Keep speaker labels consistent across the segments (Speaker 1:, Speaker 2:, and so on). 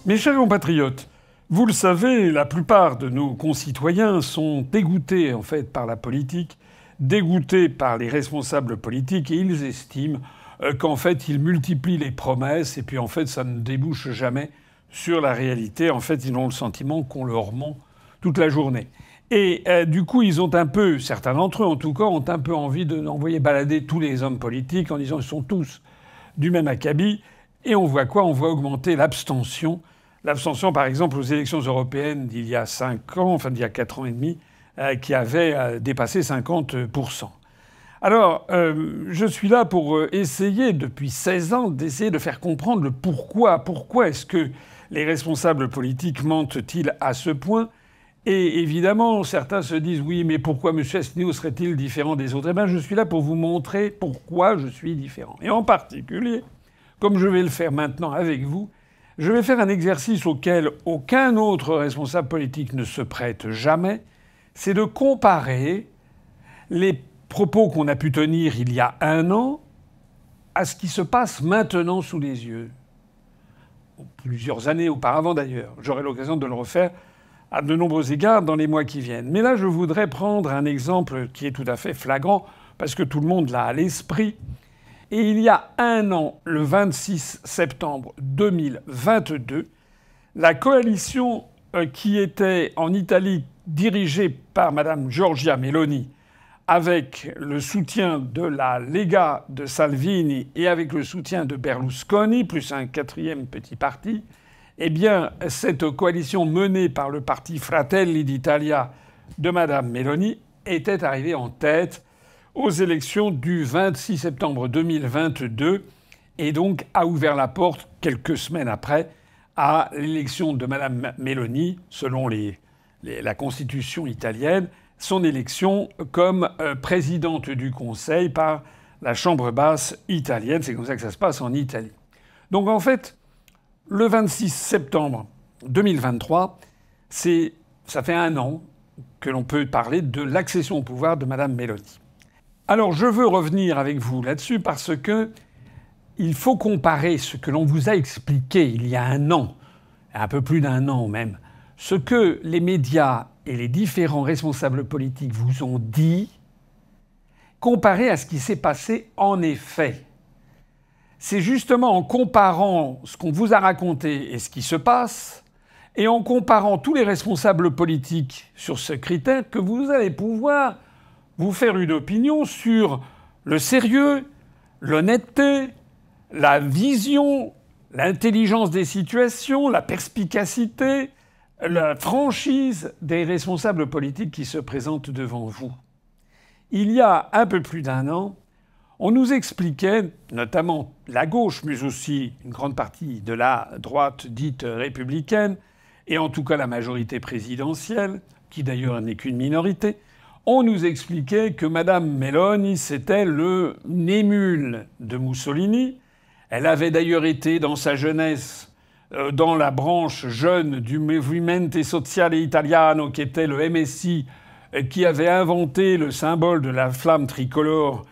Speaker 1: Mes chers compatriotes, vous le savez, la plupart de nos concitoyens sont dégoûtés en fait par la politique, dégoûtés par les responsables politiques, et ils estiment qu'en fait ils multiplient les promesses et puis en fait ça ne débouche jamais sur la réalité. En fait, ils ont le sentiment qu'on leur ment toute la journée. Et du coup, ils ont un peu, certains d'entre eux en tout cas, ont un peu envie d'envoyer balader tous les hommes politiques en disant qu'ils sont tous du même acabit. Et on voit quoi? On voit augmenter l'abstention. L'abstention, par exemple, aux élections européennes d'il y a 5 ans, enfin d'il y a 4 ans et demi, qui avait dépassé 50%. Alors, je suis là pour essayer, depuis 16 ans, d'essayer de faire comprendre le pourquoi. Pourquoi est-ce que les responsables politiques mentent-ils à ce point? Et évidemment, certains se disent « Oui, mais pourquoi M. Asselineau serait-il différent des autres ?» Eh bien, je suis là pour vous montrer pourquoi je suis différent. Et en particulier, comme je vais le faire maintenant avec vous, je vais faire un exercice auquel aucun autre responsable politique ne se prête jamais. C'est de comparer les propos qu'on a pu tenir il y a 1 an à ce qui se passe maintenant sous les yeux. Plusieurs années auparavant d'ailleurs. J'aurai l'occasion de le refaire à de nombreux égards dans les mois qui viennent. Mais là, je voudrais prendre un exemple qui est tout à fait flagrant, parce que tout le monde l'a à l'esprit. Et il y a 1 an, le 26 septembre 2022, la coalition qui était en Italie dirigée par Mme Giorgia Meloni, avec le soutien de la Lega de Salvini et avec le soutien de Berlusconi, plus un 4e petit parti, eh bien, cette coalition menée par le parti Fratelli d'Italia de Mme Meloni était arrivée en tête aux élections du 26 septembre 2022 et donc a ouvert la porte, quelques semaines après, à l'élection de Mme Meloni, selon la constitution italienne, son élection comme présidente du Conseil par la Chambre basse italienne. C'est comme ça que ça se passe en Italie. Donc en fait, le 26 septembre 2023, ça fait 1 an que l'on peut parler de l'accession au pouvoir de Mme Meloni. Alors je veux revenir avec vous là-dessus parce que il faut comparer ce que l'on vous a expliqué il y a 1 an, un peu plus d'1 an même, ce que les médias et les différents responsables politiques vous ont dit, comparé à ce qui s'est passé en effet. C'est justement en comparant ce qu'on vous a raconté et ce qui se passe, et en comparant tous les responsables politiques sur ce critère, que vous allez pouvoir vous faire une opinion sur le sérieux, l'honnêteté, la vision, l'intelligence des situations, la perspicacité, la franchise des responsables politiques qui se présentent devant vous. Il y a un peu plus d'1 an, on nous expliquait, notamment la gauche, mais aussi une grande partie de la droite dite républicaine, et en tout cas la majorité présidentielle, qui d'ailleurs n'est qu'une minorité, on nous expliquait que Mme Meloni, c'était le émule de Mussolini. Elle avait d'ailleurs été, dans sa jeunesse, dans la branche jeune du Movimento Sociale Italiano, qui était le MSI, qui avait inventé le symbole de la flamme tricolore,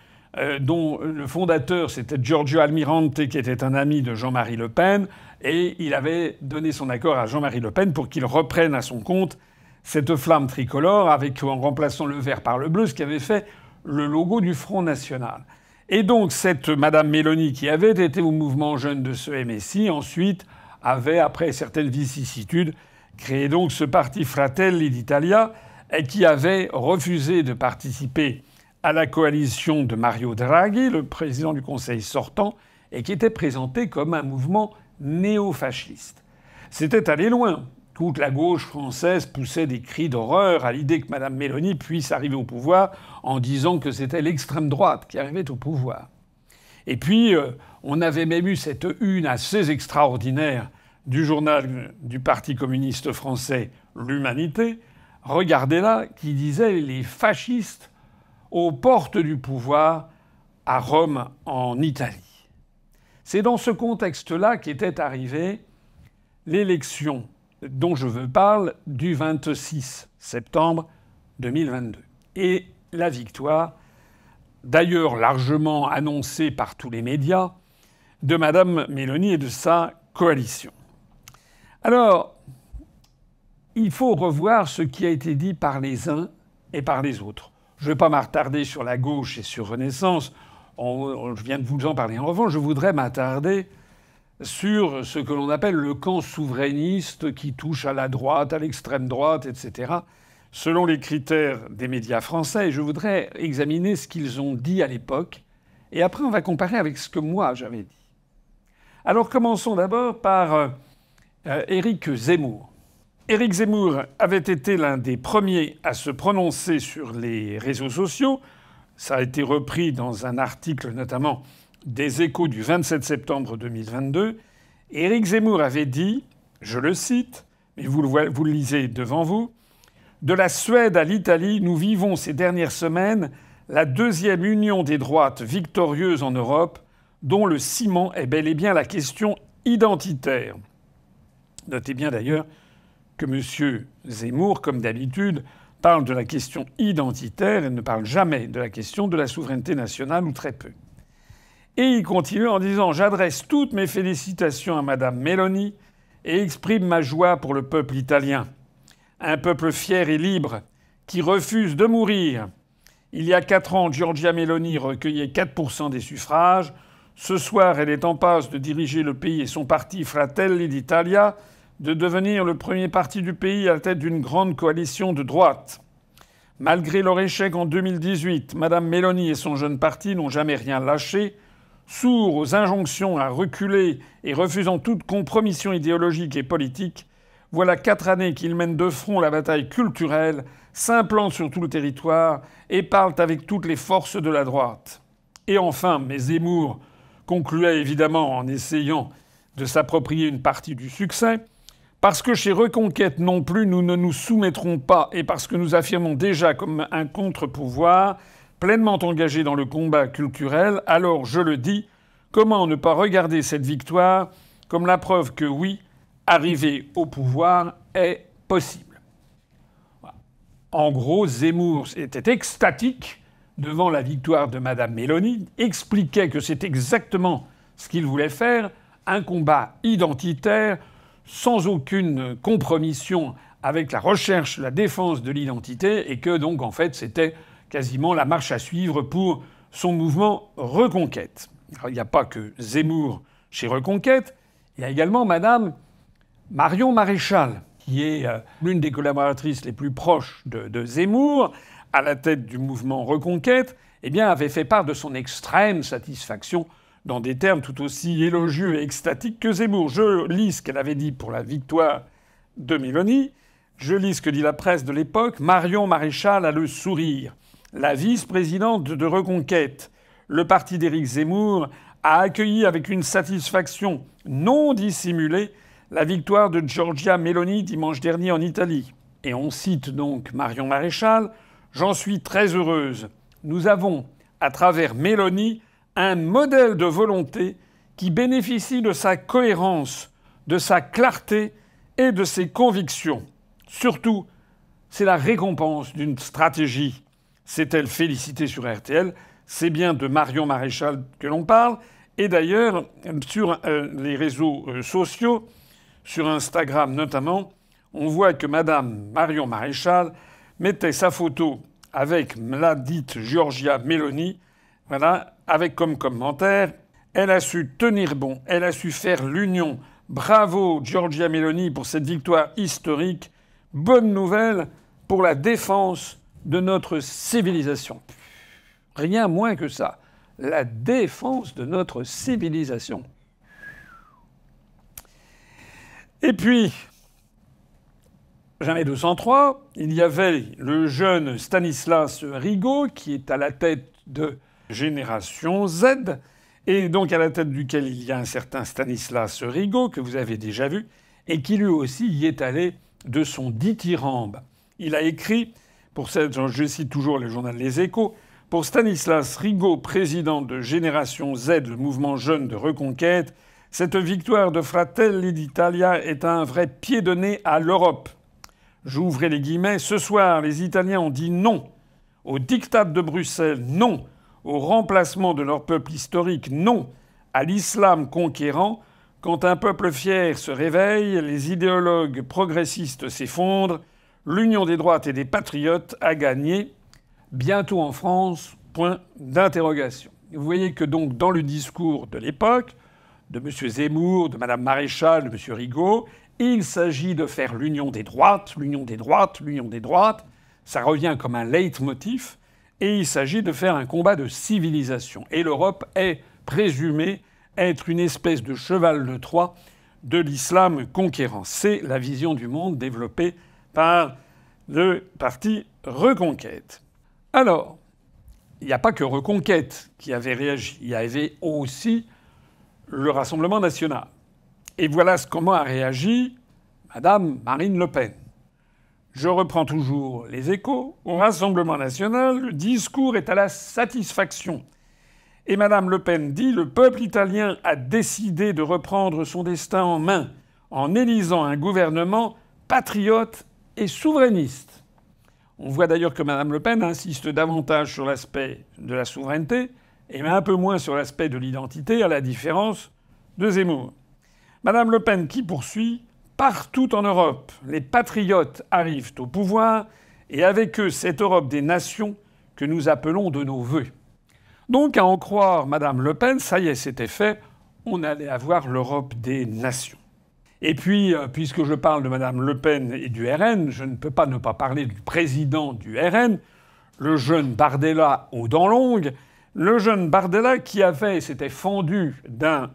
Speaker 1: dont le fondateur, c'était Giorgio Almirante, qui était un ami de Jean-Marie Le Pen, et il avait donné son accord à Jean-Marie Le Pen pour qu'il reprenne à son compte cette flamme tricolore, en remplaçant le vert par le bleu, ce qui avait fait le logo du Front National. Et donc cette Mme Meloni, qui avait été au mouvement jeune de ce MSI, ensuite avait, après certaines vicissitudes, créé donc ce parti Fratelli d'Italia, qui avait refusé de participer à la coalition de Mario Draghi, le président du Conseil sortant, et qui était présenté comme un mouvement néo-fasciste. C'était aller loin. Toute la gauche française poussait des cris d'horreur à l'idée que Mme Meloni puisse arriver au pouvoir en disant que c'était l'extrême droite qui arrivait au pouvoir. Et puis, on avait même eu cette une assez extraordinaire du journal du Parti communiste français, L'Humanité, regardez-la, qui disait « Les fascistes aux portes du pouvoir à Rome, en Italie ». C'est dans ce contexte-là qu'était arrivée l'élection dont je veux parler du 26 septembre 2022. Et la victoire, d'ailleurs largement annoncée par tous les médias, de Mme Meloni et de sa coalition. Alors, il faut revoir ce qui a été dit par les uns et par les autres. Je ne vais pas m'attarder sur la gauche et sur Renaissance. Je viens de vous en parler. En revanche, je voudrais m'attarder sur ce que l'on appelle le camp souverainiste qui touche à la droite, à l'extrême droite, etc., selon les critères des médias français. Et je voudrais examiner ce qu'ils ont dit à l'époque. Et après, on va comparer avec ce que moi, j'avais dit. Alors, commençons d'abord par Éric Zemmour. Éric Zemmour avait été l'un des premiers à se prononcer sur les réseaux sociaux. Ça a été repris dans un article notamment des Échos du 27 septembre 2022. Éric Zemmour avait dit, je le cite, mais vous le lisez devant vous, « De la Suède à l'Italie, nous vivons ces dernières semaines la deuxième union des droites victorieuse en Europe, dont le ciment est bel et bien la question identitaire. » Notez bien d'ailleurs que M. Zemmour, comme d'habitude, parle de la question identitaire et ne parle jamais de la question de la souveraineté nationale, ou très peu. Et il continue en disant « J'adresse toutes mes félicitations à Mme Meloni et exprime ma joie pour le peuple italien. Un peuple fier et libre qui refuse de mourir. Il y a 4 ans, Giorgia Meloni recueillait 4% des suffrages. Ce soir, elle est en passe de diriger le pays et son parti Fratelli d'Italia de devenir le premier parti du pays à la tête d'une grande coalition de droite. Malgré leur échec en 2018, Mme Meloni et son jeune parti n'ont jamais rien lâché. Sourds aux injonctions à reculer et refusant toute compromission idéologique et politique, voilà 4 années qu'ils mènent de front la bataille culturelle, s'implantent sur tout le territoire et parlent avec toutes les forces de la droite. Et enfin, mais Zemmour concluait évidemment en essayant de s'approprier une partie du succès, parce que chez Reconquête non plus nous ne nous soumettrons pas et parce que nous affirmons déjà comme un contre-pouvoir pleinement engagé dans le combat culturel, alors je le dis, comment ne pas regarder cette victoire comme la preuve que oui, arriver au pouvoir est possible. Voilà. En gros, Zemmour était extatique devant la victoire de Mme Meloni, expliquait que c'est exactement ce qu'il voulait faire, un combat identitaire, sans aucune compromission avec la recherche, la défense de l'identité, et que donc en fait c'était quasiment la marche à suivre pour son mouvement Reconquête. Alors, il n'y a pas que Zemmour chez Reconquête, il y a également Madame Marion Maréchal, qui est l'une des collaboratrices les plus proches de Zemmour, à la tête du mouvement Reconquête, eh bien avait fait part de son extrême satisfaction dans des termes tout aussi élogieux et extatiques que Zemmour. Je lis ce qu'elle avait dit pour la victoire de Meloni. Je lis ce que dit la presse de l'époque. Marion Maréchal a le sourire. La vice-présidente de Reconquête, le parti d'Éric Zemmour, a accueilli avec une satisfaction non dissimulée la victoire de Giorgia Meloni dimanche dernier en Italie. Et on cite donc Marion Maréchal. « J'en suis très heureuse. Nous avons, à travers Meloni, un modèle de volonté qui bénéficie de sa cohérence, de sa clarté et de ses convictions. Surtout, c'est la récompense d'une stratégie. » S'est-elle félicitée sur RTL. C'est bien de Marion Maréchal que l'on parle. Et d'ailleurs, sur les réseaux sociaux, sur Instagram notamment, on voit que Mme Marion Maréchal mettait sa photo avec la dite Giorgia Meloni, voilà, avec comme commentaire « Elle a su tenir bon, elle a su faire l'union. Bravo Giorgia Meloni pour cette victoire historique. Bonne nouvelle pour la défense de notre civilisation. » Rien moins que ça. La défense de notre civilisation. Et puis, jamais 203, il y avait le jeune Stanislas Rigaud, qui est à la tête de Génération Z, et donc à la tête duquel il y a un certain Stanislas Rigaud, que vous avez déjà vu, et qui lui aussi y est allé de son dithyrambe. Il a écrit, je cite toujours le journal Les Échos, « Pour Stanislas Rigaud, président de Génération Z, le mouvement jeune de Reconquête, cette victoire de Fratelli d'Italia est un vrai pied de nez à l'Europe. J'ouvrais les guillemets. Ce soir, les Italiens ont dit non au diktat de Bruxelles, non au remplacement de leur peuple historique, non à l'islam conquérant, Quand un peuple fier se réveille, les idéologues progressistes s'effondrent, l'union des droites et des patriotes a gagné. Bientôt en France, point d'interrogation. Vous voyez que donc dans le discours de l'époque, de M. Zemmour, de Mme Maréchal, de M. Rigaud, il s'agit de faire l'union des droites, l'union des droites, l'union des droites. Ça revient comme un leitmotiv. Et il s'agit de faire un combat de civilisation. Et l'Europe est présumée être une espèce de cheval de Troie de l'islam conquérant. C'est la vision du monde développée par le parti Reconquête. Alors, il n'y a pas que Reconquête qui avait réagi. Il y avait aussi le Rassemblement national. Et voilà comment a réagi Madame Marine Le Pen. Je reprends toujours les Échos. Au Rassemblement national, le discours est à la satisfaction. Et Madame Le Pen dit « Le peuple italien a décidé de reprendre son destin en main en élisant un gouvernement patriote et souverainiste. » On voit d'ailleurs que Madame Le Pen insiste davantage sur l'aspect de la souveraineté et un peu moins sur l'aspect de l'identité, à la différence de Zemmour. Madame Le Pen qui poursuit « Partout en Europe, les patriotes arrivent au pouvoir et avec eux cette Europe des nations que nous appelons de nos vœux. » Donc, à en croire Madame Le Pen, ça y est, c'était fait, on allait avoir l'Europe des nations. Et puis, puisque je parle de Madame Le Pen et du RN, je ne peux pas ne pas parler du président du RN, le jeune Bardella aux dents longues, le jeune Bardella qui s'était fendu d'un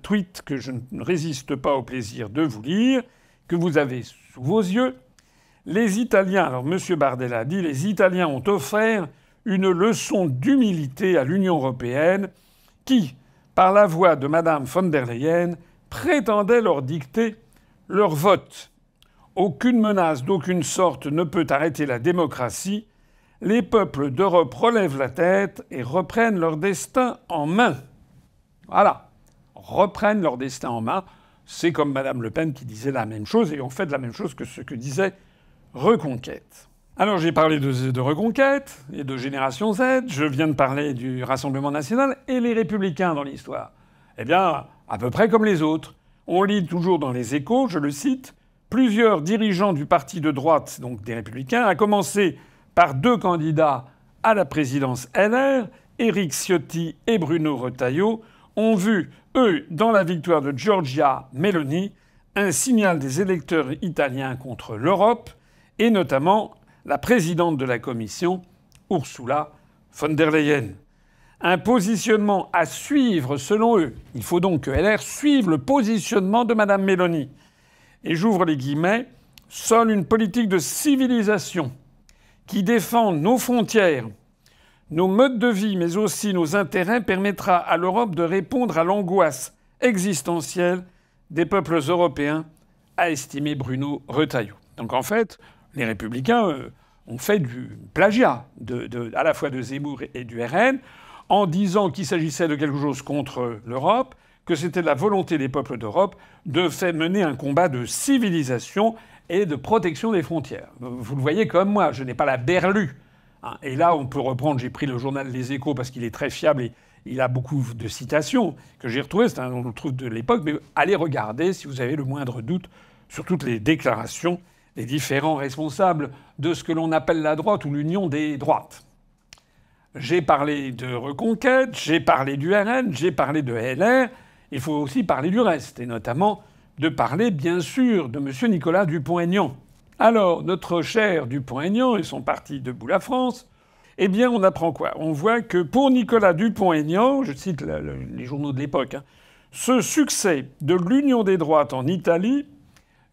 Speaker 1: tweet que je ne résiste pas au plaisir de vous lire, que vous avez sous vos yeux. Les Italiens, alors M. Bardella dit, les Italiens ont offert une leçon d'humilité à l'Union européenne qui, par la voix de Mme von der Leyen, prétendait leur dicter leur vote. Aucune menace d'aucune sorte ne peut arrêter la démocratie. Les peuples d'Europe relèvent la tête et reprennent leur destin en main. Voilà. Reprennent leur destin en main. C'est comme Mme Le Pen qui disait la même chose et on fait de la même chose que ce que disait Reconquête. Alors j'ai parlé de Reconquête et de Génération Z, je viens de parler du Rassemblement national et les Républicains dans l'histoire. Eh bien, à peu près comme les autres. On lit toujours dans les Échos, je le cite, « Plusieurs dirigeants du parti de droite, donc des Républicains, à commencer par 2 candidats à la présidence LR, Éric Ciotti et Bruno Retailleau, ont vu, eux, dans la victoire de Giorgia Meloni, un signal des électeurs italiens contre l'Europe, et notamment la présidente de la Commission, Ursula von der Leyen. Un positionnement à suivre selon eux. Il faut donc que LR suive le positionnement de Mme Meloni. Et j'ouvre les guillemets, « Seule une politique de civilisation qui défend nos frontières, nos modes de vie, mais aussi nos intérêts, permettra à l'Europe de répondre à l'angoisse existentielle des peuples européens », a estimé Bruno Retailleau. Donc en fait, les Républicains ont fait du plagiat à la fois de Zemmour et du RN en disant qu'il s'agissait de quelque chose contre l'Europe, que c'était la volonté des peuples d'Europe de faire mener un combat de civilisation et de protection des frontières. Vous le voyez comme moi, je n'ai pas la berlue. Et là, on peut reprendre, j'ai pris le journal Les Échos parce qu'il est très fiable et il a beaucoup de citations que j'ai retrouvées, on le trouve de l'époque, mais allez regarder si vous avez le moindre doute sur toutes les déclarations des différents responsables de ce que l'on appelle la droite ou l'union des droites. J'ai parlé de Reconquête, j'ai parlé du RN, j'ai parlé de LR. Il faut aussi parler du reste, et notamment de parler, bien sûr, de M. Nicolas Dupont-Aignan. Alors, notre cher Dupont-Aignan et son parti Debout la France, eh bien, on apprend quoi? On voit que pour Nicolas Dupont-Aignan, je cite les journaux de l'époque, ce succès de l'union des droites en Italie,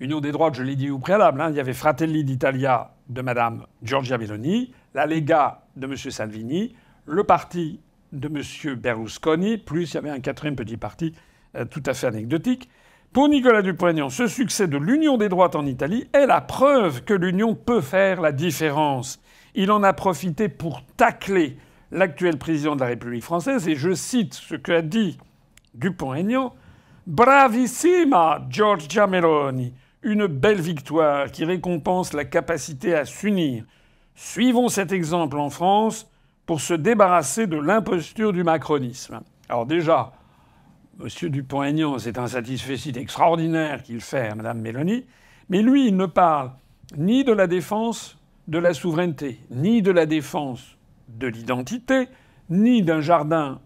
Speaker 1: union des droites, je l'ai dit au préalable, il y avait Fratelli d'Italia de Mme Giorgia Meloni, la Lega de M. Salvini, le parti de M. Berlusconi, plus il y avait un 4e petit parti tout à fait anecdotique. Pour Nicolas Dupont-Aignan, ce succès de l'union des droites en Italie est la preuve que l'union peut faire la différence. Il en a profité pour tacler l'actuel président de la République française, et je cite ce qu'a dit Dupont-Aignan, « Bravissima Giorgia Meloni ! Une belle victoire qui récompense la capacité à s'unir. Suivons cet exemple en France pour se débarrasser de l'imposture du macronisme. » Alors déjà, M. Dupont-Aignan, c'est un satisfecit extraordinaire qu'il fait à Mme Mélanie, mais lui, il ne parle ni de la défense de la souveraineté, ni de la défense de l'identité, ni d'un jardin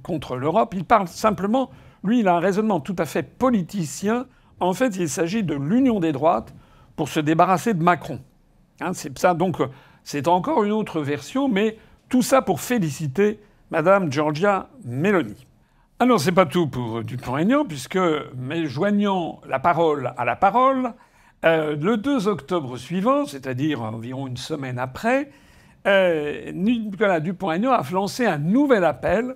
Speaker 1: contre l'Europe. Il parle simplement, lui, il a un raisonnement tout à fait politicien. En fait, il s'agit de l'union des droites pour se débarrasser de Macron. Hein, c'est ça. Donc, c'est encore une autre version, mais tout ça pour féliciter Mme Giorgia Meloni. Alors, c'est pas tout pour Dupont-Aignan, mais joignant la parole à la parole, le 2 octobre suivant, c'est-à-dire environ une semaine après, Nicolas Dupont-Aignan a lancé un nouvel appel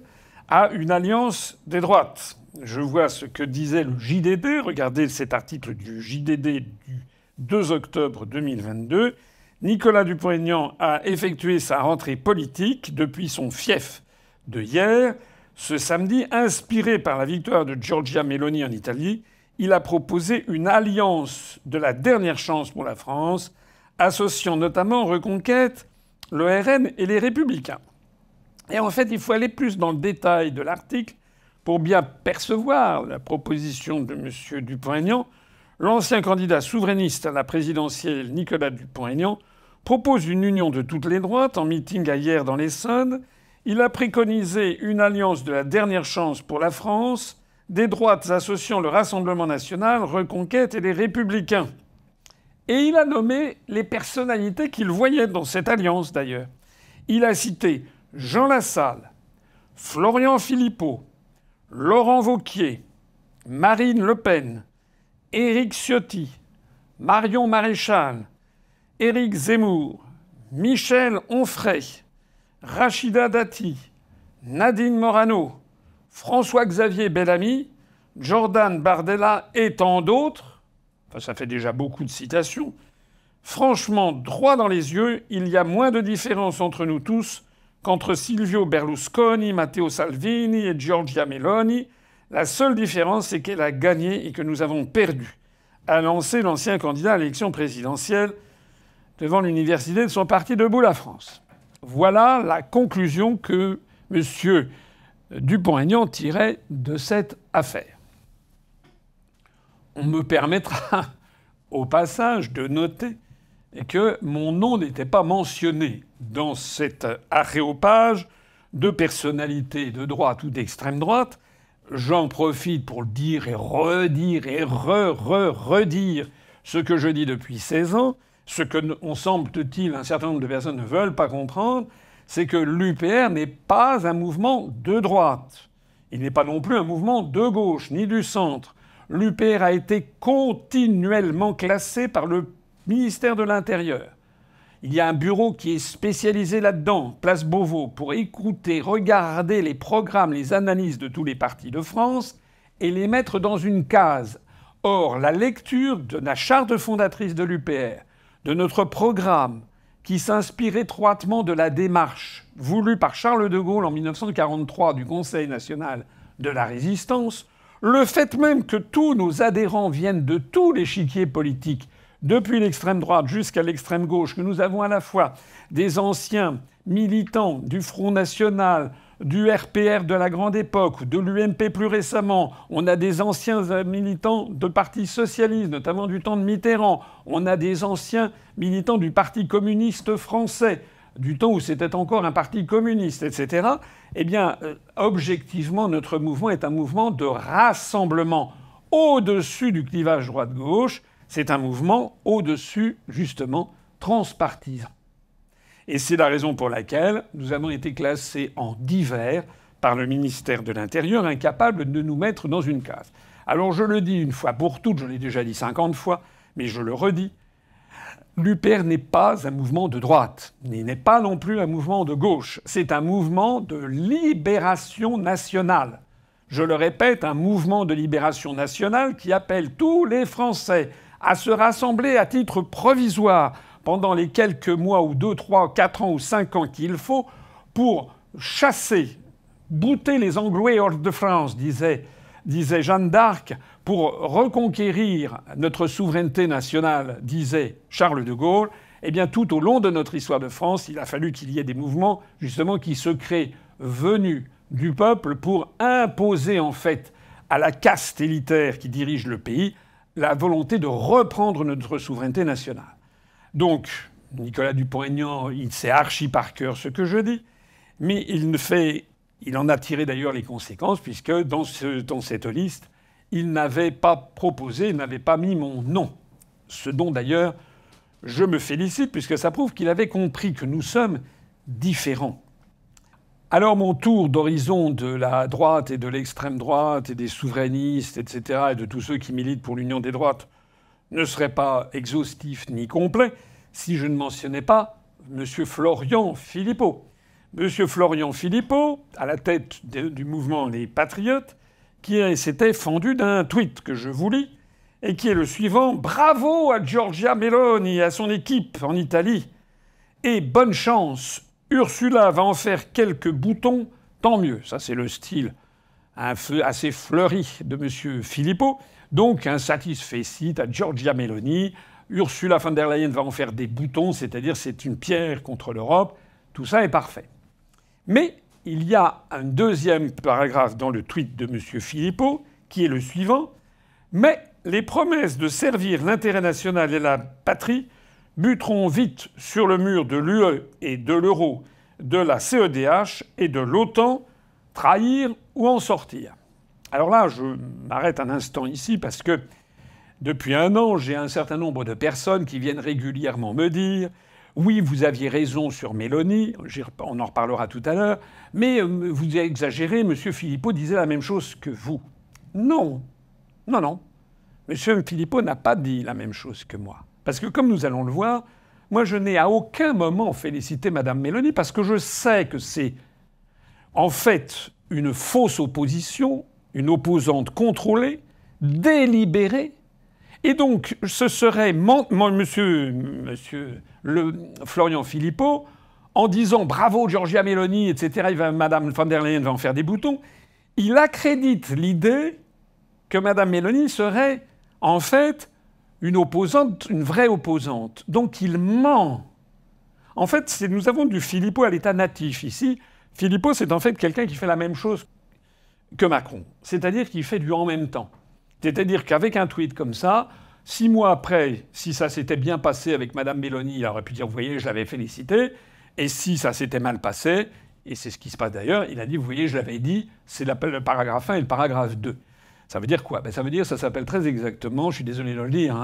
Speaker 1: à une alliance des droites. Je vois ce que disait le JDD. Regardez cet article du JDD du 2 octobre 2022. Nicolas Dupont-Aignan a effectué sa rentrée politique depuis son fief de hier. Ce samedi, inspiré par la victoire de Giorgia Meloni en Italie, il a proposé une alliance de la dernière chance pour la France, associant notamment Reconquête, le RN et les Républicains. Et en fait, il faut aller plus dans le détail de l'article pour bien percevoir la proposition de M. Dupont-Aignan. L'ancien candidat souverainiste à la présidentielle, Nicolas Dupont-Aignan, propose une union de toutes les droites en meeting hier dans l'Essonne. Il a préconisé une alliance de la dernière chance pour la France, des droites associant le Rassemblement national, Reconquête et les Républicains. Et il a nommé les personnalités qu'il voyait dans cette alliance, d'ailleurs. Il a cité Jean Lassalle, Florian Philippot, Laurent Wauquiez, Marine Le Pen, Éric Ciotti, Marion Maréchal, Éric Zemmour, Michel Onfray, Rachida Dati, Nadine Morano, François-Xavier Bellamy, Jordan Bardella et tant d'autres. Enfin, ça fait déjà beaucoup de citations. Franchement, droit dans les yeux, il y a moins de différence entre nous tous qu'entre Silvio Berlusconi, Matteo Salvini et Giorgia Meloni. La seule différence, c'est qu'elle a gagné et que nous avons perdu, a lancé l'ancien candidat à l'élection présidentielle devant l'université de son parti Debout la France. Voilà la conclusion que M. Dupont-Aignan tirait de cette affaire. On me permettra au passage de noter que mon nom n'était pas mentionné dans cet aréopage de personnalités de droite ou d'extrême droite. J'en profite pour le dire et redire et redire ce que je dis depuis 16 ans. Ce que, on semble-t-il, un certain nombre de personnes ne veulent pas comprendre, c'est que l'UPR n'est pas un mouvement de droite. Il n'est pas non plus un mouvement de gauche ni du centre. L'UPR a été continuellement classé par le ministère de l'Intérieur. Il y a un bureau qui est spécialisé là-dedans, Place Beauvau, pour écouter, regarder les programmes, les analyses de tous les partis de France et les mettre dans une case. Or, la lecture de la charte fondatrice de l'UPR, de notre programme, qui s'inspire étroitement de la démarche voulue par Charles de Gaulle en 1943 du Conseil national de la Résistance, le fait même que tous nos adhérents viennent de tous les échiquiers politiques, depuis l'extrême droite jusqu'à l'extrême gauche, que nous avons à la fois des anciens militants du Front National, du RPR de la grande époque, de l'UMP plus récemment, on a des anciens militants de partis socialistes, notamment du temps de Mitterrand, on a des anciens militants du Parti communiste français, du temps où c'était encore un parti communiste, etc. Eh bien, objectivement, notre mouvement est un mouvement de rassemblement au-dessus du clivage droite-gauche. C'est un mouvement au-dessus, justement, transpartisan. Et c'est la raison pour laquelle nous avons été classés en divers par le ministère de l'Intérieur, incapable de nous mettre dans une case. Alors je le dis une fois pour toutes, je l'ai déjà dit 50 fois, mais je le redis, l'UPR n'est pas un mouvement de droite, il n'est pas non plus un mouvement de gauche. C'est un mouvement de libération nationale. Je le répète, un mouvement de libération nationale qui appelle tous les Français à se rassembler à titre provisoire pendant les quelques mois ou 2, 3, 4 ans ou 5 ans qu'il faut pour chasser, bouter les Anglois hors de France, disait Jeanne d'Arc, pour reconquérir notre souveraineté nationale, disait Charles de Gaulle. Eh bien, tout au long de notre histoire de France, il a fallu qu'il y ait des mouvements, justement, qui se créent venus du peuple pour imposer en fait à la caste élitaire qui dirige le pays la volonté de reprendre notre souveraineté nationale. Donc, Nicolas Dupont-Aignan, il sait archi par cœur ce que je dis, mais il en a tiré d'ailleurs les conséquences, puisque dans cette liste, il n'avait pas proposé, il n'avait pas mis mon nom. Ce dont d'ailleurs je me félicite, puisque ça prouve qu'il avait compris que nous sommes différents. Alors mon tour d'horizon de la droite et de l'extrême droite et des souverainistes, etc., et de tous ceux qui militent pour l'union des droites, ne serait pas exhaustif ni complet si je ne mentionnais pas M. Florian Philippot. M. Florian Philippot, à la tête du mouvement Les Patriotes, qui s'était fendu d'un tweet que je vous lis, et qui est le suivant: « Bravo à Giorgia Meloni et à son équipe en Italie. Et bonne chance, Ursula va en faire quelques boutons, tant mieux. » Ça, c'est le style assez fleuri de M. Philippot. Donc, un satisfecit à Giorgia Meloni. Ursula von der Leyen va en faire des boutons, c'est-à-dire c'est une pierre contre l'Europe. Tout ça est parfait. Mais il y a un deuxième paragraphe dans le tweet de M. Philippot qui est le suivant. « Mais les promesses de servir l'intérêt national et la patrie buteront vite sur le mur de l'UE et de l'euro, de la CEDH et de l'OTAN, trahir ou en sortir. » Alors là, je m'arrête un instant ici parce que depuis un an, j'ai un certain nombre de personnes qui viennent régulièrement me dire « Oui, vous aviez raison sur Meloni, on en reparlera tout à l'heure, mais vous exagérez, M. Philippot disait la même chose que vous. » Non. Non, non. M. Philippot n'a pas dit la même chose que moi. Parce que, comme nous allons le voir, moi, je n'ai à aucun moment félicité Mme Meloni parce que je sais que c'est en fait une fausse opposition, une opposante contrôlée, délibérée. Et donc, ce serait monsieur Florian Philippot, en disant « Bravo, Giorgia Meloni, etc. » Mme von der Leyen va en faire des boutons. Il accrédite l'idée que Mme Meloni serait, en fait, une opposante, une vraie opposante. Donc il ment. En fait, nous avons du Philippot à l'état natif ici. Philippot, c'est en fait quelqu'un qui fait la même chose que Macron. C'est-à-dire qu'il fait du en même temps. C'est-à-dire qu'avec un tweet comme ça, 6 mois après, si ça s'était bien passé avec Mme Meloni, il aurait pu dire « Vous voyez, je l'avais félicité ». Et si ça s'était mal passé, et c'est ce qui se passe d'ailleurs, il a dit « Vous voyez, je l'avais dit, c'est le paragraphe 1 et le paragraphe 2 ». Ça veut dire quoi? Ça veut dire, ça s'appelle très exactement, je suis désolé de le dire,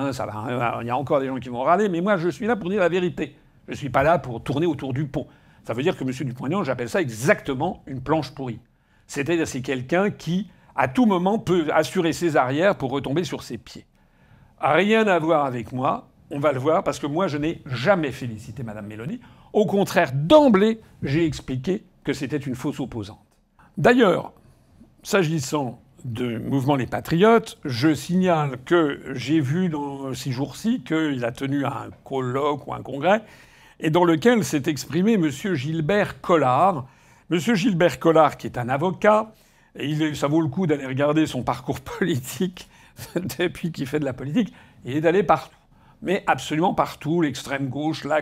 Speaker 1: il y a encore des gens qui vont râler, mais moi je suis là pour dire la vérité. Je ne suis pas là pour tourner autour du pot. Ça veut dire que M. Dupont-Aignan, j'appelle ça exactement une planche pourrie. C'est-à-dire c'est quelqu'un qui, à tout moment, peut assurer ses arrières pour retomber sur ses pieds. Rien à voir avec moi, on va le voir, parce que moi je n'ai jamais félicité Mme Meloni. Au contraire, d'emblée, j'ai expliqué que c'était une fausse opposante. D'ailleurs, s'agissant de mouvement Les Patriotes, je signale que j'ai vu dans ces jours-ci qu'il a tenu un colloque ou un congrès, et dans lequel s'est exprimé M. Gilbert Collard. M. Gilbert Collard, qui est un avocat, et ça vaut le coup d'aller regarder son parcours politique depuis qu'il fait de la politique. Il est allé partout, mais absolument partout, l'extrême gauche, la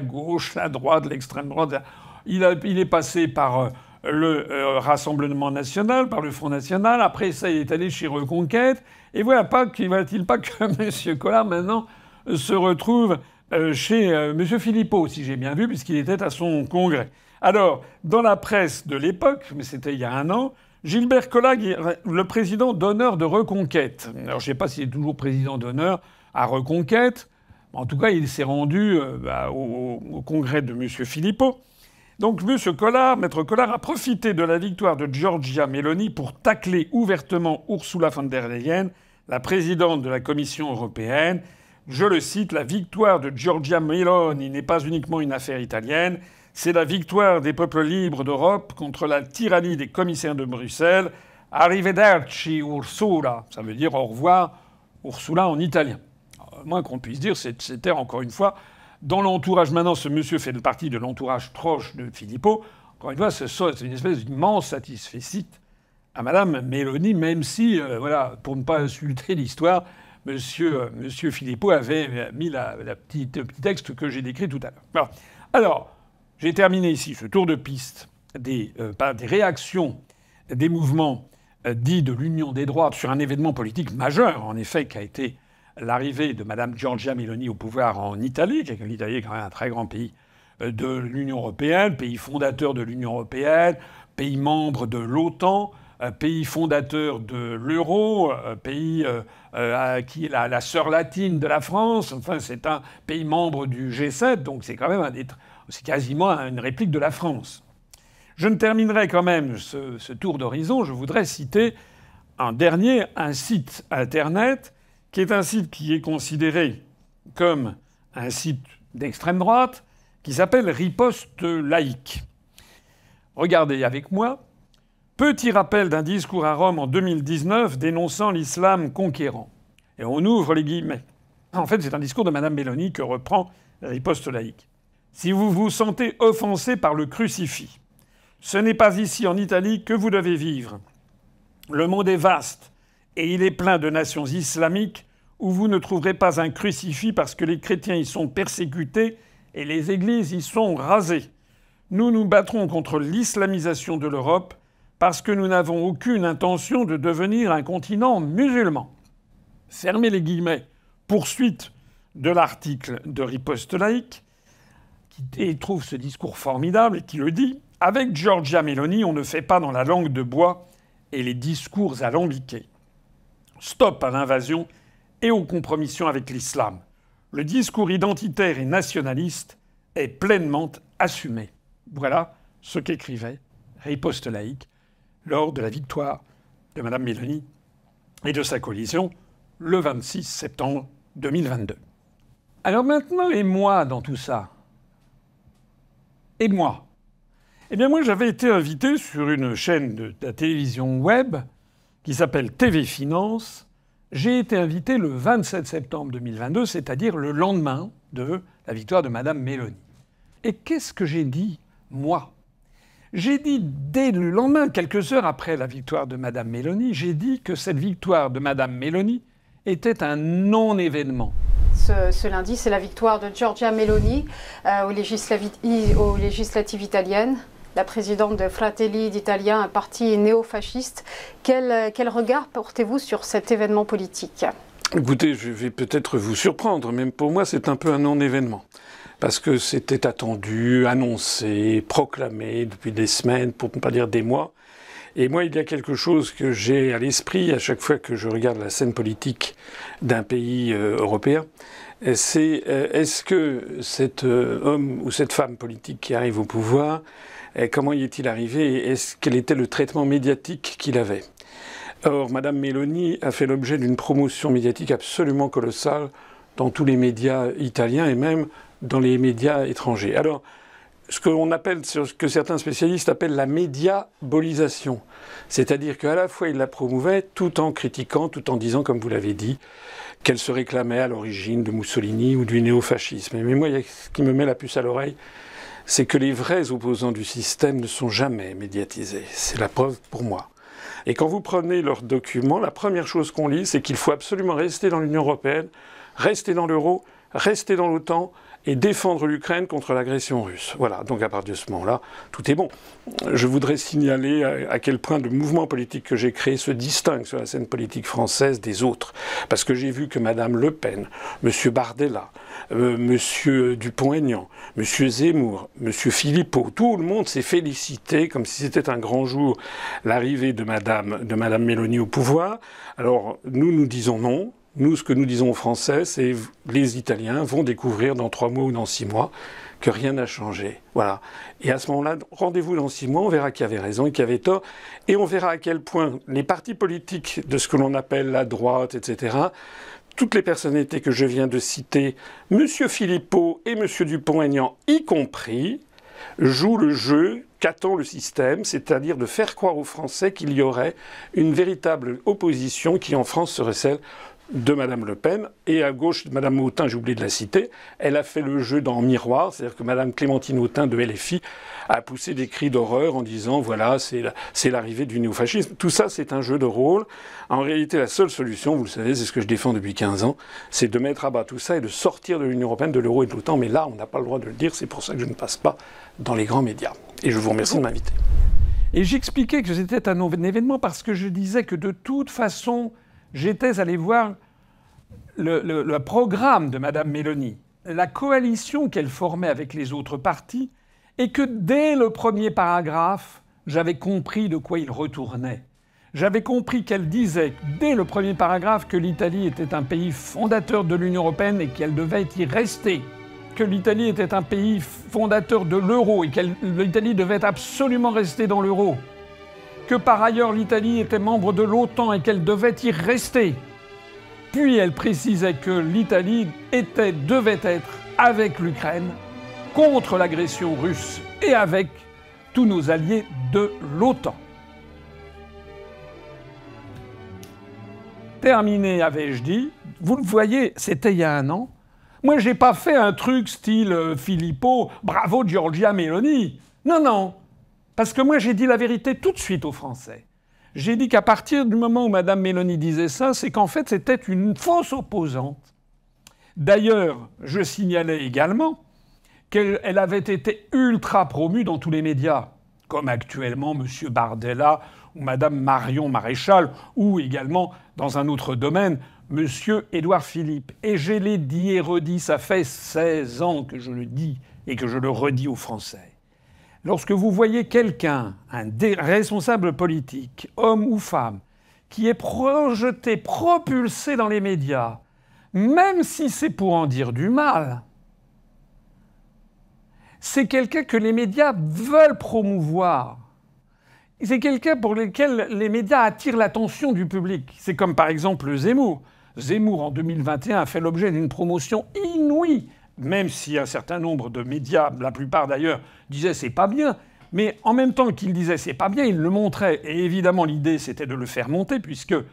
Speaker 1: droite, l'extrême droite. Il est passé par le Rassemblement national, par le Front national. Après ça, il est allé chez Reconquête. Et voilà, va-t-il pas que M. Collard, maintenant, se retrouve chez M. Philippot, si j'ai bien vu, puisqu'il était à son congrès. Alors, dans la presse de l'époque, mais c'était il y a un an, Gilbert Collard, le président d'honneur de Reconquête. Alors, je ne sais pas s'il est toujours président d'honneur à Reconquête. En tout cas, il s'est rendu au congrès de M. Philippot. Donc Maître Collard a profité de la victoire de Giorgia Meloni pour tacler ouvertement Ursula von der Leyen, la présidente de la Commission européenne. Je le cite, « La victoire de Giorgia Meloni n'est pas uniquement une affaire italienne, c'est la victoire des peuples libres d'Europe contre la tyrannie des commissaires de Bruxelles. Arrivederci Ursula ». Ça veut dire « au revoir Ursula » en italien. Le moins qu'on puisse dire, c'était encore une fois... Dans l'entourage, maintenant, ce monsieur fait partie de l'entourage proche de Philippot. Encore une fois, c'est une espèce d'immense satisfecit à Mme Meloni, même si, voilà, pour ne pas insulter l'histoire, monsieur Philippot avait mis le petit texte que j'ai décrit tout à l'heure. Voilà. Alors, j'ai terminé ici ce tour de piste des réactions des mouvements dits de l'union des droites sur un événement politique majeur, en effet, qui a été l'arrivée de Mme Giorgia Meloni au pouvoir en Italie, l'Italie est quand même un très grand pays de l'Union européenne, pays fondateur de l'Union européenne, pays membre de l'OTAN, pays fondateur de l'euro, pays qui est la sœur latine de la France. Enfin, c'est un pays membre du G7, donc c'est quand même c'est quasiment une réplique de la France. Je ne terminerai quand même ce tour d'horizon. Je voudrais citer un site Internet qui est un site qui est considéré comme un site d'extrême droite, qui s'appelle Riposte laïque. Regardez avec moi. Petit rappel d'un discours à Rome en 2019 dénonçant l'islam conquérant. Et on ouvre les guillemets. En fait, c'est un discours de Mme Meloni que reprend Riposte laïque. Si vous vous sentez offensé par le crucifix, ce n'est pas ici en Italie que vous devez vivre. Le monde est vaste et il est plein de nations islamiques où vous ne trouverez pas un crucifix parce que les chrétiens y sont persécutés et les églises y sont rasées. Nous nous battrons contre l'islamisation de l'Europe parce que nous n'avons aucune intention de devenir un continent musulman. Fermez les guillemets. Poursuite de l'article de Riposte laïque, qui trouve ce discours formidable et qui le dit. Avec Giorgia Meloni, on ne fait pas dans la langue de bois et les discours alambiqués. Stop à l'invasion et aux compromissions avec l'islam. Le discours identitaire et nationaliste est pleinement assumé. Voilà ce qu'écrivait Riposte laïque lors de la victoire de Mme Meloni et de sa coalition le 26 septembre 2022. Alors maintenant, et moi dans tout ça? Et moi? Eh bien moi, j'avais été invité sur une chaîne de la télévision web qui s'appelle TV Finance. J'ai été invité le 27 septembre 2022, c'est-à-dire le lendemain de la victoire de Mme Meloni. Et qu'est-ce que j'ai dit, moi? J'ai dit, dès le lendemain, quelques heures après la victoire de Mme Meloni, j'ai dit que cette victoire de Mme Meloni était un non-événement.
Speaker 2: Ce lundi, c'est la victoire de Giorgia Meloni aux législatives italiennes. La présidente de Fratelli d'Italia, un parti néofasciste. Quel regard portez-vous sur cet événement politique?
Speaker 1: Écoutez, je vais peut-être vous surprendre, même pour moi, c'est un peu un non-événement. Parce que c'était attendu, annoncé, proclamé depuis des semaines, pour ne pas dire des mois. Et moi, il y a quelque chose que j'ai à l'esprit à chaque fois que je regarde la scène politique d'un pays européen. C'est est-ce que cet homme ou cette femme politique qui arrive au pouvoir, comment y est-il arrivé et quel était le traitement médiatique qu'il avait? Or, Mme Meloni a fait l'objet d'une promotion médiatique absolument colossale dans tous les médias italiens et même dans les médias étrangers. Alors, ce que certains spécialistes appellent la médiabolisation. C'est-à-dire qu'à la fois ils la promouvaient tout en critiquant, tout en disant, comme vous l'avez dit, qu'elle se réclamait à l'origine de Mussolini ou du néofascisme. Mais moi, ce qui me met la puce à l'oreille, c'est que les vrais opposants du système ne sont jamais médiatisés. C'est la preuve pour moi. Et quand vous prenez leurs documents, la première chose qu'on lit, c'est qu'il faut absolument rester dans l'Union européenne, rester dans l'euro, rester dans l'OTAN et défendre l'Ukraine contre l'agression russe. Voilà, donc à partir de ce moment-là, tout est bon. Je voudrais signaler à quel point le mouvement politique que j'ai créé se distingue sur la scène politique française des autres. Parce que j'ai vu que Mme Le Pen, M. Bardella, M. Dupont-Aignan, M. Zemmour, M. Philippot, tout le monde s'est félicité comme si c'était un grand jour l'arrivée de Mme Meloni au pouvoir. Alors nous disons non. Nous, ce que nous disons aux Français, c'est les Italiens vont découvrir dans 3 mois ou dans 6 mois que rien n'a changé. Voilà. Et à ce moment-là, rendez-vous dans 6 mois, on verra qui avait raison et qui avait tort. Et on verra à quel point les partis politiques de ce que l'on appelle la droite, etc., toutes les personnalités que je viens de citer, M. Philippot et M. Dupont-Aignan y compris, jouent le jeu qu'attend le système, c'est-à-dire de faire croire aux Français qu'il y aurait une véritable opposition qui, en France, serait celle de Mme Le Pen, et à gauche, Mme Autain, j'ai oublié de la citer, elle a fait le jeu dans miroir, c'est-à-dire que Mme Clémentine Autain de LFI a poussé des cris d'horreur en disant voilà, c'est l'arrivée du néofascisme. Tout ça, c'est un jeu de rôle. En réalité, la seule solution, vous le savez, c'est ce que je défends depuis 15 ans, c'est de mettre à bas tout ça et de sortir de l'Union européenne, de l'euro et de l'OTAN. Mais là, on n'a pas le droit de le dire, c'est pour ça que je ne passe pas dans les grands médias. Et je vous remercie de m'inviter. Et j'expliquais que c'était un événement parce que je disais que de toute façon, j'étais allé voir le programme de Mme Meloni, la coalition qu'elle formait avec les autres partis, et que dès le premier paragraphe, j'avais compris de quoi il retournait. J'avais compris qu'elle disait, dès le premier paragraphe, que l'Italie était un pays fondateur de l'Union européenne et qu'elle devait y rester. Que l'Italie était un pays fondateur de l'euro et que l'Italie devait absolument rester dans l'euro. Que par ailleurs l'Italie était membre de l'OTAN et qu'elle devait y rester. Puis elle précisait que l'Italie devait être avec l'Ukraine, contre l'agression russe et avec tous nos alliés de l'OTAN. Terminé, avais-je dit. Vous le voyez, c'était il y a un an. Moi, j'ai pas fait un truc style Filippo, bravo Giorgia Meloni. Non, non. Parce que moi, j'ai dit la vérité tout de suite aux Français. J'ai dit qu'à partir du moment où Mme Meloni disait ça, c'est qu'en fait, c'était une fausse opposante. D'ailleurs, je signalais également qu'elle avait été ultra promue dans tous les médias, comme actuellement M. Bardella ou Mme Marion Maréchal, ou également, dans un autre domaine, M. Édouard Philippe. Et je l'ai dit et redit, ça fait 16 ans que je le dis et que je le redis aux Français. Lorsque vous voyez quelqu'un, un responsable politique, homme ou femme, qui est projeté, propulsé dans les médias, même si c'est pour en dire du mal, c'est quelqu'un que les médias veulent promouvoir. C'est quelqu'un pour lequel les médias attirent l'attention du public. C'est comme par exemple Zemmour. Zemmour, en 2021, a fait l'objet d'une promotion inouïe, même si un certain nombre de médias, la plupart d'ailleurs, disaient c'est pas bien. Mais en même temps qu'ils disaient c'est pas bien, ils le montraient. Et évidemment, l'idée, c'était de le faire monter, puisqu'il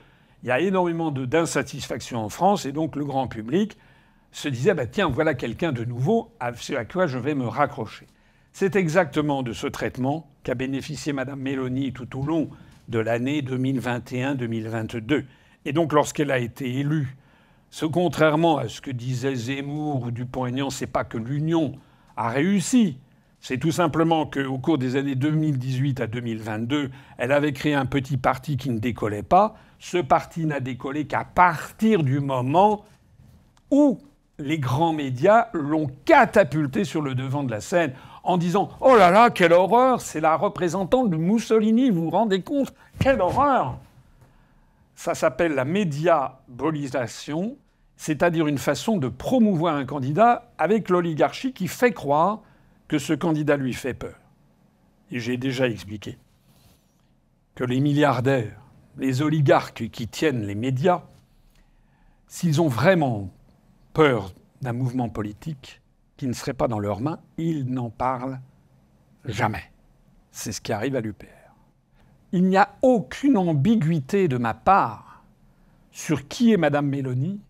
Speaker 1: y a énormément d'insatisfaction en France, et donc le grand public se disait bah, tiens, voilà quelqu'un de nouveau à quoi je vais me raccrocher. C'est exactement de ce traitement qu'a bénéficié Mme Meloni tout au long de l'année 2021-2022. Et donc, lorsqu'elle a été élue, contrairement à ce que disaient Zemmour ou Dupont-Aignan, c'est pas que l'Union a réussi. C'est tout simplement qu'au cours des années 2018 à 2022, elle avait créé un petit parti qui ne décollait pas. Ce parti n'a décollé qu'à partir du moment où les grands médias l'ont catapulté sur le devant de la scène en disant « Oh là là, quelle horreur, c'est la représentante de Mussolini, vous vous rendez compte? Quelle horreur !» Ça s'appelle la médiabolisation, c'est-à-dire une façon de promouvoir un candidat avec l'oligarchie qui fait croire que ce candidat lui fait peur. Et j'ai déjà expliqué que les milliardaires, les oligarques qui tiennent les médias, s'ils ont vraiment peur d'un mouvement politique qui ne serait pas dans leurs mains, ils n'en parlent jamais. C'est ce qui arrive à l'UPR. Il n'y a aucune ambiguïté de ma part sur qui est Mme Meloni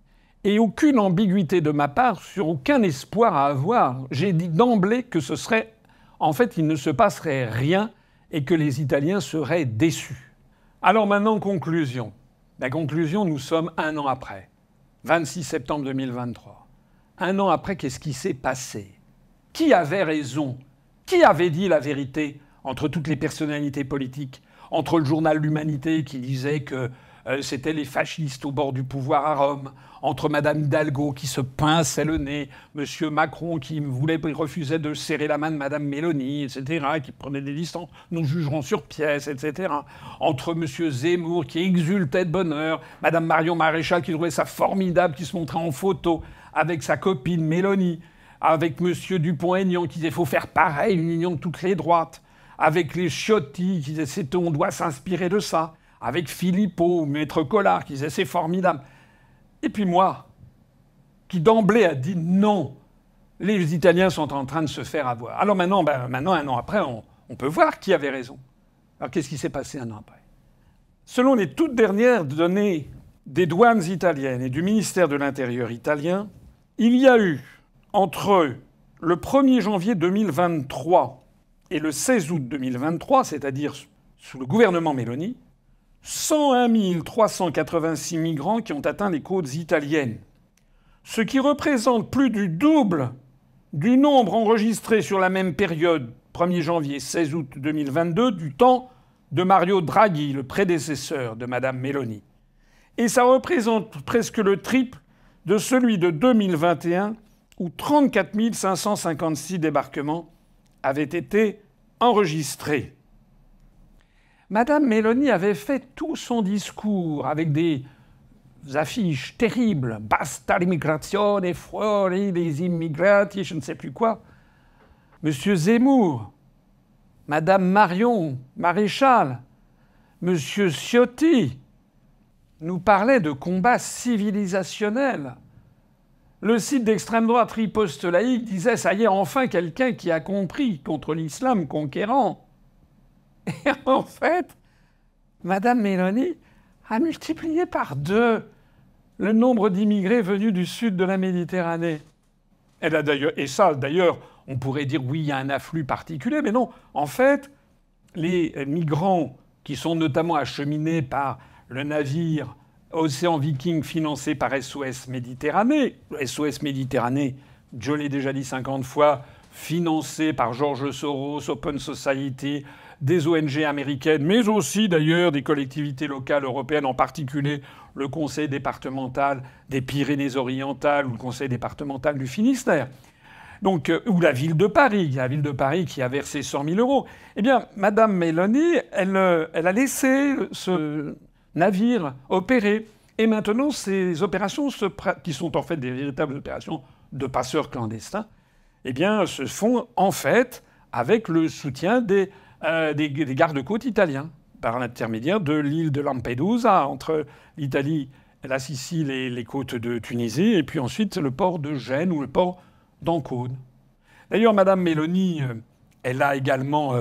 Speaker 1: et aucune ambiguïté de ma part sur aucun espoir à avoir. J'ai dit d'emblée que ce serait... En fait, il ne se passerait rien et que les Italiens seraient déçus. Alors maintenant, conclusion. La conclusion, nous sommes un an après. 26 septembre 2023. Un an après, qu'est-ce qui s'est passé? Qui avait raison? Qui avait dit la vérité entre toutes les personnalités politiques? Entre le journal L'Humanité qui disait que c'était les fascistes au bord du pouvoir à Rome, entre Mme Hidalgo qui se pinçait le nez, M. Macron qui refusait de serrer la main de Mme Meloni, etc., qui prenait des distances, nous jugerons sur pièce, etc., entre M. Zemmour qui exultait de bonheur, Mme Marion Maréchal qui trouvait ça formidable, qui se montrait en photo avec sa copine Meloni, avec M. Dupont-Aignan qui disait qu'il faut faire pareil, une union de toutes les droites, avec les Ciotti qui disaient on doit s'inspirer de ça, avec Filippo, Maître Collard qui disait c'est formidable. Et puis moi, qui d'emblée a dit non, les Italiens sont en train de se faire avoir. Alors maintenant, un an après, on peut voir qui avait raison. Alors qu'est-ce qui s'est passé un an après? Selon les toutes dernières données des douanes italiennes et du ministère de l'Intérieur italien, il y a eu entre le 1er janvier 2023 et le 16 août 2023, c'est-à-dire sous le gouvernement Meloni, 101 386 migrants qui ont atteint les côtes italiennes, ce qui représente plus du double du nombre enregistré sur la même période, 1er janvier, 16 août 2022, du temps de Mario Draghi, le prédécesseur de Mme Meloni. Et ça représente presque le triple de celui de 2021, où 34 556 débarquements avaient été enregistrés. Mme Meloni avait fait tout son discours avec des affiches terribles. « Basta l'immigrazione, fuori les immigrati », je ne sais plus quoi. Monsieur Zemmour, Madame Marion Maréchal, Monsieur Ciotti nous parlaient de combats civilisationnels. Le site d'extrême droite Riposte Laïque disait « Ça y est, enfin quelqu'un qui a compris contre l'islam conquérant ». Et en fait, Madame Meloni a multiplié par 2 le nombre d'immigrés venus du sud de la Méditerranée. Elle a d'ailleurs, et ça d'ailleurs, on pourrait dire oui, il y a un afflux particulier, mais non. En fait, les migrants qui sont notamment acheminés par le navire Océan Viking financé par SOS Méditerranée, SOS Méditerranée, je l'ai déjà dit 50 fois, financé par George Soros, Open Society, des ONG américaines, mais aussi d'ailleurs des collectivités locales européennes, en particulier le Conseil départemental des Pyrénées-Orientales ou le Conseil départemental du Finistère. Donc, ou la ville de Paris qui a versé 100 000 euros. Eh bien, Mme Meloni, elle a laissé ce navire opérer. Et maintenant, ces opérations, qui sont en fait des véritables opérations de passeurs clandestins, eh bien, se font en fait avec le soutien des gardes-côtes italiens, par l'intermédiaire de l'île de Lampedusa, entre l'Italie, la Sicile et les côtes de Tunisie, et puis ensuite le port de Gênes ou le port d'Ancône. D'ailleurs, Mme Meloni, elle a également...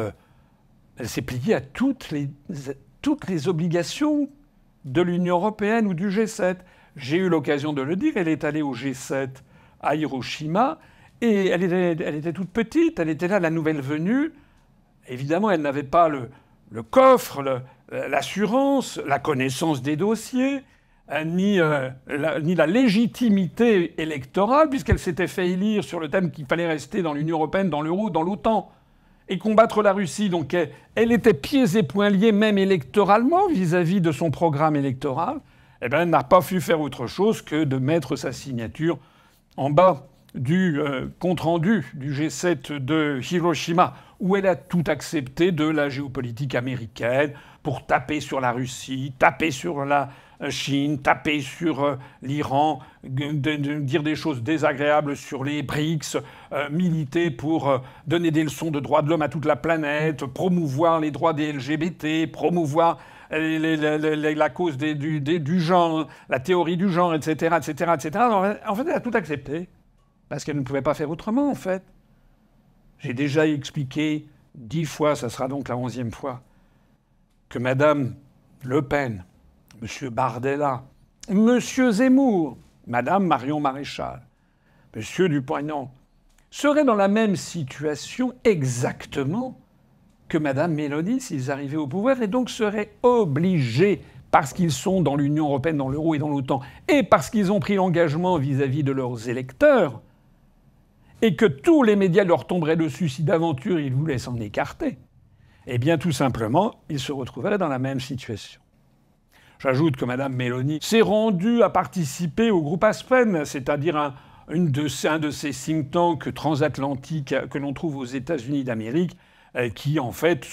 Speaker 1: elle s'est pliée à toutes les obligations de l'Union européenne ou du G7. J'ai eu l'occasion de le dire, elle est allée au G7 à Hiroshima, et elle était toute petite, elle était là, la nouvelle venue. Évidemment, elle n'avait pas le coffre, l'assurance, la connaissance des dossiers, ni la légitimité électorale, puisqu'elle s'était fait élire sur le thème qu'il fallait rester dans l'Union européenne, dans l'euro, dans l'OTAN, et combattre la Russie. Donc elle était pieds et poings liés, même électoralement, vis-à-vis de son programme électoral. Eh bien, elle n'a pas pu faire autre chose que de mettre sa signature en bas du compte-rendu du G7 de Hiroshima, où elle a tout accepté de la géopolitique américaine pour taper sur la Russie, taper sur la Chine, taper sur l'Iran, dire des choses désagréables sur les BRICS, militer pour donner des leçons de droits de l'homme à toute la planète, promouvoir les droits des LGBT, promouvoir la cause du genre, la théorie du genre, etc., etc., etc. En fait, elle a tout accepté. Parce qu'elle ne pouvait pas faire autrement, en fait. J'ai déjà expliqué 10 fois, ça sera donc la 11e fois, que Mme Le Pen, M. Bardella, M. Zemmour, Mme Marion Maréchal, M. Dupont-Aignan seraient dans la même situation exactement que Mme Meloni s'ils arrivaient au pouvoir, et donc seraient obligés, parce qu'ils sont dans l'Union européenne, dans l'euro et dans l'OTAN, et parce qu'ils ont pris l'engagement vis-à-vis de leurs électeurs, et que tous les médias leur tomberaient dessus si d'aventure ils voulaient s'en écarter, eh bien tout simplement, ils se retrouveraient dans la même situation. J'ajoute que Mme Meloni s'est rendue à participer au groupe Aspen, c'est-à-dire un de ces think tanks transatlantiques que l'on trouve aux États-Unis d'Amérique, qui en fait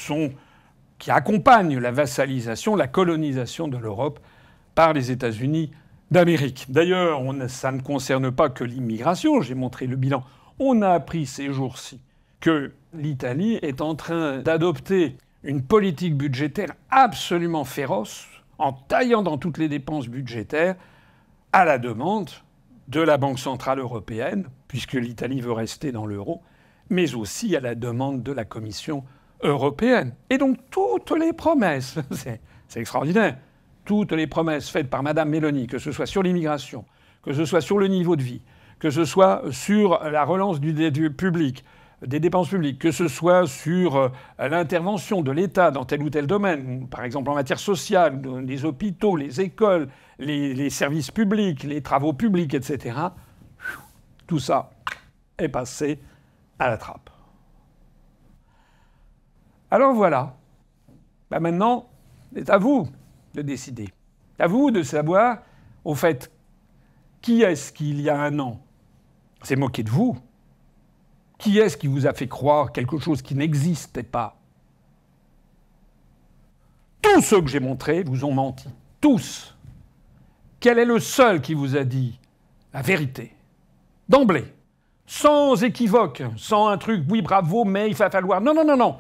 Speaker 1: qui accompagnent la vassalisation, la colonisation de l'Europe par les États-Unis d'Amérique. D'ailleurs, ça ne concerne pas que l'immigration, j'ai montré le bilan. On a appris ces jours-ci que l'Italie est en train d'adopter une politique budgétaire absolument féroce, en taillant dans toutes les dépenses budgétaires, à la demande de la Banque centrale européenne, puisque l'Italie veut rester dans l'euro, mais aussi à la demande de la Commission européenne. Et donc toutes les promesses, c'est extraordinaire, toutes les promesses faites par Mme Meloni, que ce soit sur l'immigration, que ce soit sur le niveau de vie, que ce soit sur la relance du public, des dépenses publiques, que ce soit sur l'intervention de l'État dans tel ou tel domaine, par exemple en matière sociale, les hôpitaux, les écoles, les services publics, les travaux publics, etc. Tout ça est passé à la trappe. Alors voilà, Ben maintenant, c'est à vous de décider. À vous de savoir, au fait, qui est-ce qui, il y a un an, s'est moqué de vous? Qui est-ce qui vous a fait croire quelque chose qui n'existait pas? Tous ceux que j'ai montrés vous ont menti. Tous. Quel est le seul qui vous a dit la vérité? D'emblée. Sans équivoque. Sans un truc, oui, bravo, mais il va falloir... Non, non, non, non.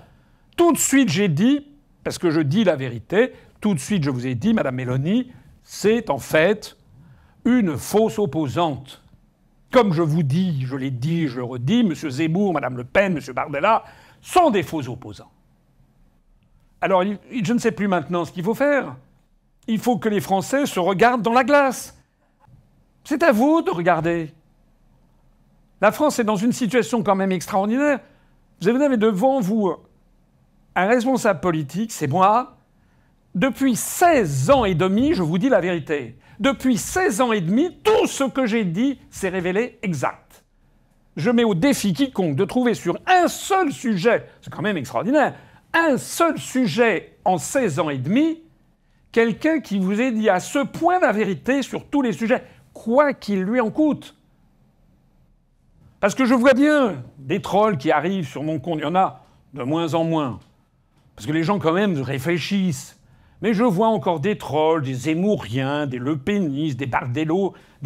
Speaker 1: Tout de suite, j'ai dit, parce que je dis la vérité, tout de suite, je vous ai dit, Madame Meloni, c'est en fait une fausse opposante. Comme je vous dis, je l'ai dit, je le redis, M. Zemmour, Mme Le Pen, M. Bardella sont des faux opposants. Alors, je ne sais plus maintenant ce qu'il faut faire. Il faut que les Français se regardent dans la glace. C'est à vous de regarder. La France est dans une situation quand même extraordinaire. Vous avez devant vous un responsable politique, c'est moi. Depuis 16 ans et demi, je vous dis la vérité. Depuis 16 ans et demi, tout ce que j'ai dit s'est révélé exact. Je mets au défi quiconque de trouver sur un seul sujet, c'est quand même extraordinaire, un seul sujet en 16 ans et demi, quelqu'un qui vous ait dit à ce point la vérité sur tous les sujets, quoi qu'il lui en coûte. Parce que je vois bien des trolls qui arrivent sur mon compte, il y en a de moins en moins. Parce que les gens quand même réfléchissent. Mais je vois encore des trolls, des Zemmouriens, des Le Penistes, des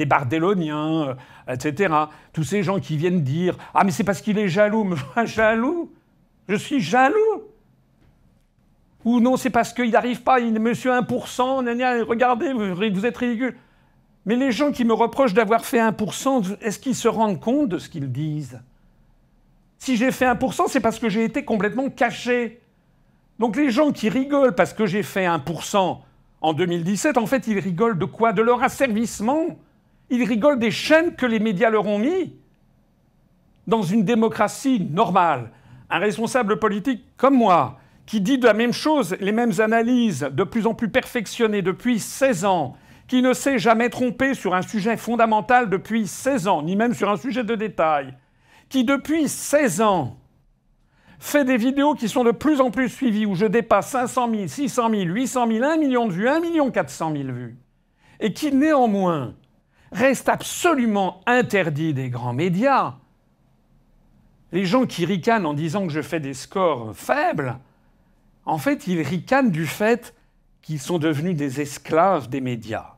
Speaker 1: Bardelloniens, etc. Tous ces gens qui viennent dire « Ah, mais c'est parce qu'il est jaloux. » Mais jaloux? Je suis jaloux? Ou non, c'est parce qu'il n'arrive pas, monsieur 1%, regardez, vous êtes ridicule. Mais les gens qui me reprochent d'avoir fait 1%, est-ce qu'ils se rendent compte de ce qu'ils disent? Si j'ai fait 1%, c'est parce que j'ai été complètement caché. Donc les gens qui rigolent parce que j'ai fait 1% en 2017, en fait, ils rigolent de quoi? De leur asservissement. Ils rigolent des chaînes que les médias leur ont mis. Dans une démocratie normale, un responsable politique comme moi, qui dit de la même chose, les mêmes analyses, de plus en plus perfectionnées depuis 16 ans, qui ne s'est jamais trompé sur un sujet fondamental depuis 16 ans, ni même sur un sujet de détail, qui depuis 16 ans fait des vidéos qui sont de plus en plus suivies, où je dépasse 500 000, 600 000, 800 000, 1 million de vues, 1 400 000 vues, et qui néanmoins reste absolument interdit des grands médias. Les gens qui ricanent en disant que je fais des scores faibles, en fait, ils ricanent du fait qu'ils sont devenus des esclaves des médias.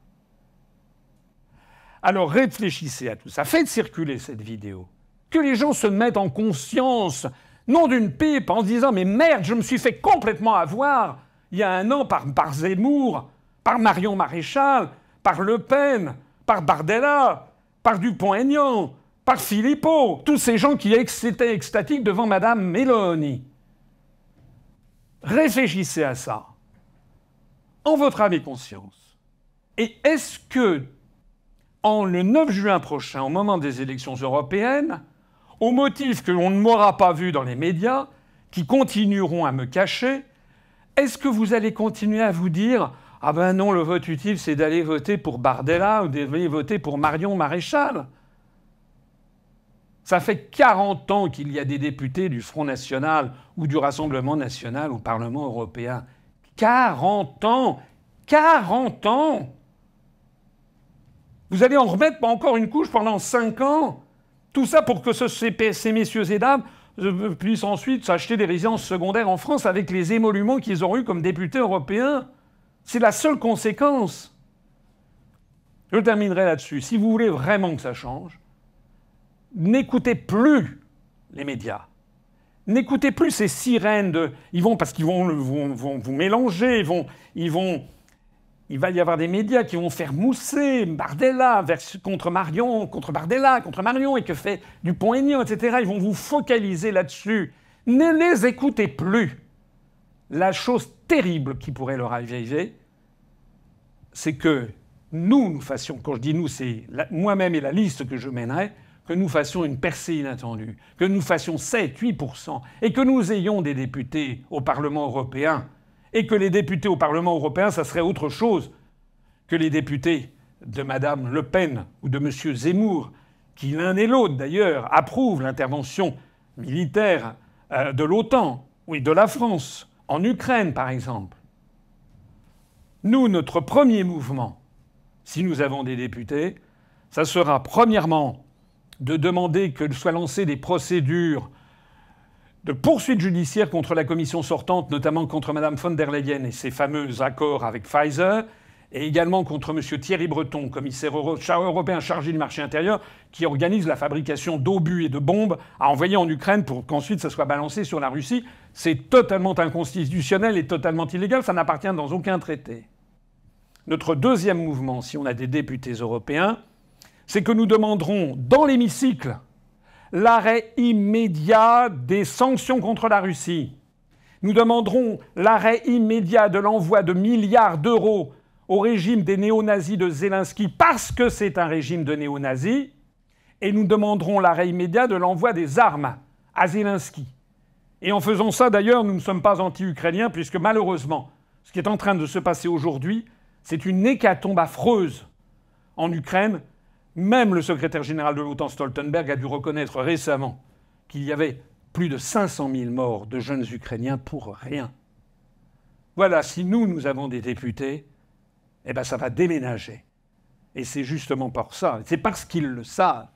Speaker 1: Alors réfléchissez à tout ça, faites circuler cette vidéo, que les gens se mettent en conscience, non d'une pipe, en se disant « Mais merde, je me suis fait complètement avoir il y a un an par Zemmour, par Marion Maréchal, par Le Pen, par Bardella, par Dupont-Aignan, par Philippot, tous ces gens qui étaient extatiques devant Madame Meloni. » Réfléchissez à ça, en votre âme et conscience. Et est-ce que, le 9 juin prochain, au moment des élections européennes, au motif que l'on ne m'aura pas vu dans les médias, qui continueront à me cacher, est-ce que vous allez continuer à vous dire « Ah ben non, le vote utile, c'est d'aller voter pour Bardella ou d'aller voter pour Marion Maréchal ?» Ça fait 40 ans qu'il y a des députés du Front National ou du Rassemblement National au Parlement européen. 40 ans! 40 ans! Vous allez en remettre encore une couche pendant 5 ans? Tout ça pour que ces messieurs et dames puissent ensuite s'acheter des résidences secondaires en France avec les émoluments qu'ils auront eus comme députés européens. C'est la seule conséquence. Je terminerai là-dessus. Si vous voulez vraiment que ça change, n'écoutez plus les médias. N'écoutez plus ces sirènes de... parce qu'ils vont vous mélanger, il va y avoir des médias qui vont faire mousser Bardella contre Marion, contre Bardella, contre Marion, et que fait Dupont-Aignan, etc. Ils vont vous focaliser là-dessus. Ne les écoutez plus. La chose terrible qui pourrait leur arriver, c'est que nous fassions, quand je dis nous, c'est moi-même et la liste que je mènerai, que nous fassions une percée inattendue, que nous fassions 7-8%, et que nous ayons des députés au Parlement européen, et que les députés au Parlement européen, ça serait autre chose que les députés de Mme Le Pen ou de M. Zemmour, qui l'un et l'autre d'ailleurs approuvent l'intervention militaire de l'OTAN, oui, de la France, En Ukraine, par exemple, nous, notre premier mouvement, si nous avons des députés, ça sera premièrement de demander que soient lancées des procédures de poursuite judiciaire contre la commission sortante, notamment contre Mme von der Leyen et ses fameux accords avec Pfizer, et également contre M. Thierry Breton, commissaire européen chargé du marché intérieur, qui organise la fabrication d'obus et de bombes à envoyer en Ukraine pour qu'ensuite ça soit balancé sur la Russie. C'est totalement inconstitutionnel et totalement illégal, ça n'appartient dans aucun traité. Notre deuxième mouvement, si on a des députés européens, c'est que nous demanderons dans l'hémicycle l'arrêt immédiat des sanctions contre la Russie. Nous demanderons l'arrêt immédiat de l'envoi de milliards d'euros au régime des néo-nazis de Zelensky parce que c'est un régime de néo-nazis. Et nous demanderons l'arrêt immédiat de l'envoi des armes à Zelensky. Et en faisant ça, d'ailleurs, nous ne sommes pas anti-ukrainiens puisque malheureusement, ce qui est en train de se passer aujourd'hui, c'est une hécatombe affreuse en Ukraine. Même le secrétaire général de l'OTAN, Stoltenberg, a dû reconnaître récemment qu'il y avait plus de 500 000 morts de jeunes Ukrainiens pour rien. Voilà, si nous avons des députés, eh ben ça va déménager. Et c'est justement pour ça, c'est parce qu'ils le savent,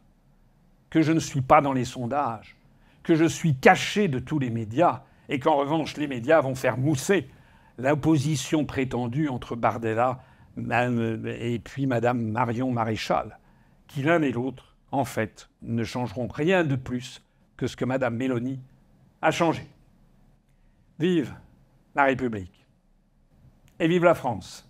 Speaker 1: que je ne suis pas dans les sondages, que je suis caché de tous les médias, et qu'en revanche, les médias vont faire mousser l'opposition prétendue entre Bardella et puis Mme Marion Maréchal, qui l'un et l'autre, en fait, ne changeront rien de plus que ce que Mme Meloni a changé. Vive la République et vive la France!